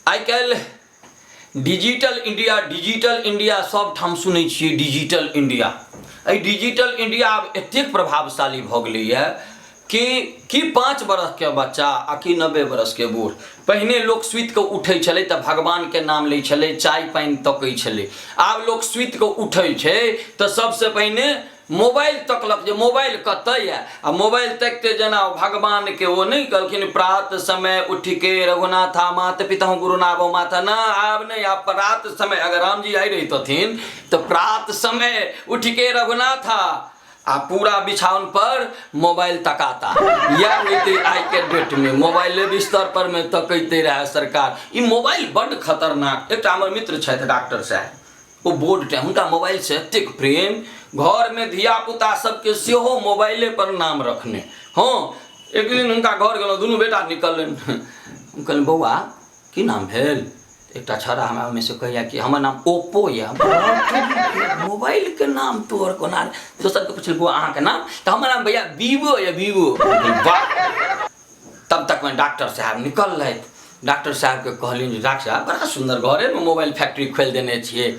आई काल्हि digital India सब ठाम सुनै छियै डिजिटल इंडिया। डिजिटल इंडिया आब एतेक प्रभावशाली भऽ गेलैए कि 5 बरस के बच्चा आ कि 90 बरस के बूढ़। पहिने लोक सुति कऽ उठै छलै तऽ भगवान के नाम लै छलै, चाय पानि तकै छलै। आब लोक सुति कऽ उठै छै तऽ सबसे पहिने मोबाइल तकलक जे मोबाइल कतऽ यऽ, आ मोबाइल तकते जेना भगवान के ओ नहीं कहलखिन प्रात समय उठ के रघुनाथा मात पिता गुरुनाभो माता ना। आब नहीं, आप प्रात समय, अगर राम जी आई रही तथिन तो प्रात समय उठ के रघुनाथा आ पूरा बिछावन पर मोबाइल तकाता। या आई के डेट में मोबाइल बिस्तर पर में तकते रहे सरकार। ई मोबाइल बड़ खतरनाक। एक हमर मित्र छथि डॉक्टर साहब, वो बोर्ड टे हुनका मोबाइल से एतेक प्रेम, घर में धिया पुता सबके सेहो मोबाइले पर नाम रखने। हाँ, एक दिन हुनका घर गेलहुँ, दुनू बेटा निकलनि। हम कहलिए बौआ की नाम भेल? एकटा छौड़ा हमरा में से कहैया कि हमर नाम ओप्पो या। मोबाइल के नाम तोहर कोना? दोसर के पूछल बौआ अहाँ के नाम? तो हमर नाम भैया वीवो या वीवो। तब तक में डॉक्टर साहब निकल रहे। डॉक्टर साहब के कहलिन डॉक्टर साहब बड़ा सुंदर घरे में मोबाइल फैक्ट्री खोल देने छिए,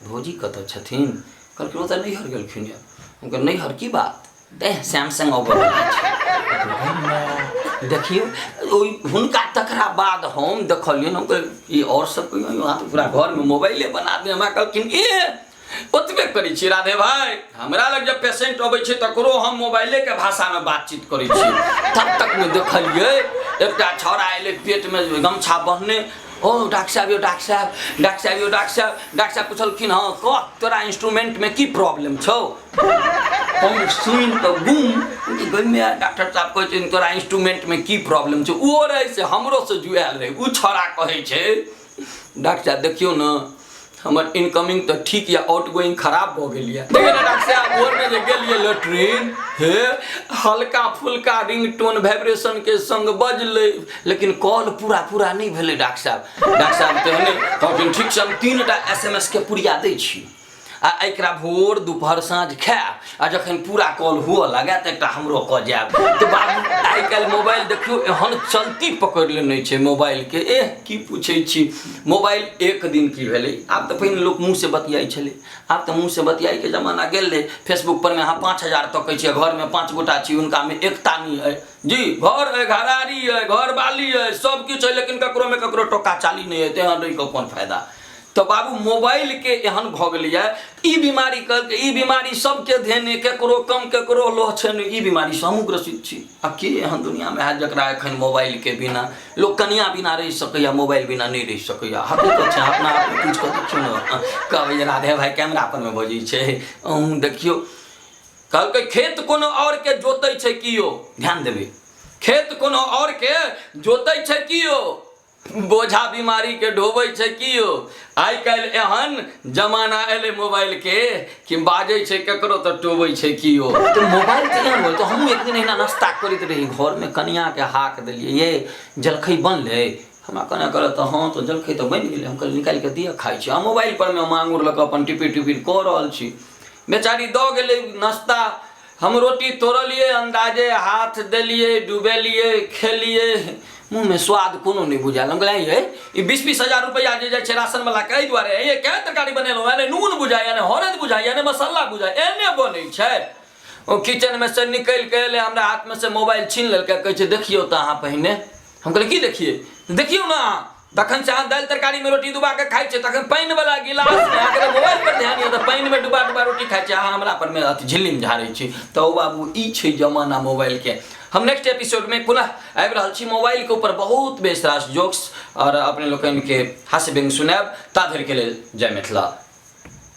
भौजी कतऽ छथिन? कहलखिन ओ तऽ नैहर गेलखिन यऽ। हम कहलिए नैहर की बात? देह सैमसंग अबै देखियो हुनका तकरा बाद हम देखलियन। हम कहलिए और सब यहाँ तो पूरा घर में मोबाइले बना दे। हमरा कहलखिन ओतबे करै छी राधे भाई, हमरा लग जब पेशेंट अबै छै तकरो हम मोबाइले के भाषा में बातचीत करै छी। तब तक में देखलिए एकटा छौड़ा एले पेट में गमछा बहने। ओ डॉक्टर साहब यो डॉक्टर साहब, डॉक्टर साहब यो डॉक्टर साहब। डॉक्टर साहब पूछलखिन हाँ कह तोरा इंस्ट्रूमेंट में की प्रॉब्लम छौ? हम सुन तो गुम गमे। डॉक्टर साहब कहै छै तोरा इंस्ट्रूमेंट में की प्रॉब्लम छौ? ओ रहे से हमरो से जुआल रहे। उ छौड़ा कहै छै डॉक्टर साहब देखियो न हमर इनकमिंग तो ठीक या आउटगोइंग खराब हो गई है। देखिए ना डॉक्टर साहब भोर में जे गेलिए लेट्रिन हे हल्का फुल्का रिंगटोन वाइब्रेशन के संग बजले, लेकिन कॉल पूरा नहीं भेले। डॉक्टर साहब कहने कहलखिन ठीक छै हम 3टा SMS के पुरिया दै छी आ एकरा भोर दुपहर साँझ खायब आ जखन पूरा कॉल हुआ लगे तो एक हमरो कह जायब। तो बाबू आई काल्हि मोबाइल देखियो एहन चलती पकड़ लेने छै मोबाइल के। की पूछे छी मोबाइल एक दिन की भेलै? आब तो पहिने लोग मुँह से बतियाई छले, आब तो मुँह से बतियाई के जमाना गेल रहे। फेसबुक पर में अहाँ 5000 तकै छियै, घर में 5 गोटा छी उनका में एकता नहीं है जी। घर है, घरारी है, घर वाली है, सब किछु है, लेकिन ककरो में ककरो टोका चाली नहीं है। तेहन रही के कोन फायदा? तो बाबू मोबाइल के एहन भ गेलिए ई बीमारी कहलके ई बीमारी सबके धेने, केकरो कम केकरो लो छन। ई बीमारी से हमहूँ ग्रसित छी। अब के एहन दुनिया में है जकरा एखन मोबाइल के बिना लोग कनिया बिना रह सकैया, मोबाइल बिना नहीं रह सकैया। हकीकत छै, अपना आप में पूछ के देखियो न। कहबै राधे भाई कैमरा पर में बजै छै देखियो। कहलके खेत कोनो और के जोतै छै कियो? ध्यान देबै, खेत कोनो और के जोतै छै कियो? बोझा बीमारी के ढोबै छै कियो? आई काल्हि एहन जमाना एले मोबाइल के कि बाजै छै केकरो तो टोबै छै कियो। तो मोबाइल के एहन बोल तो हम एक दिन एना नाश्ता करैत रही, घर में कनिया के हाक देलिए ये जलखै बनले? हमरा कने कहल तो हाँ तो जलखै तो बन गेलै। हम कहलिए निकाल के दिया खाई छी। आ मोबाइल पर में मांगुर लग अपन टिपी कऽ रहल छी। बेचारी दऽ गेलै नाश्ता, हम रोटी तोड़लिए अंदाजे हाथ देलिए डुबेलिए खेलिए, मुँह में स्वाद कोनो नहीं बुझायल। हम कहलिए ये 20-20 हजार रुपया जे जाइ छै राशन वाला के दुआरे ये क्या तरकारी बनेलहुँ? यानी नून बुझाइ, यानी हरद बुझाइ, यानी मसाला बुझाइ, एने बनै छै। ओ किचन में से निकल के एले, हमरा हाथ में से मोबाइल छीन लेलकै, कहै छै देखियो तो अहाँ पहिने। हम कहलिए की देखिए? देखियो ना तखन से अहाँ दालि तरकारी में रोटी डुबा के खाइ छै, तखन पानि वाला गिलास में अगर मोबाइल पर ध्यान दियौ तो पानि में डुबा रोटी खाइ छै, अहाँ हमरा पर में अथी झिल्ली झाड़ै छी। तो बाबू ई छै जमाना मोबाइल के। हम नेक्स्ट एपिसोड में पुनः आबि रहल छी मोबाइल के ऊपर बहुत बेस रास जोक्स और अपने लोगन के हास्य व्यंग सुनाब। ता धरि के लेल जय मिथिला।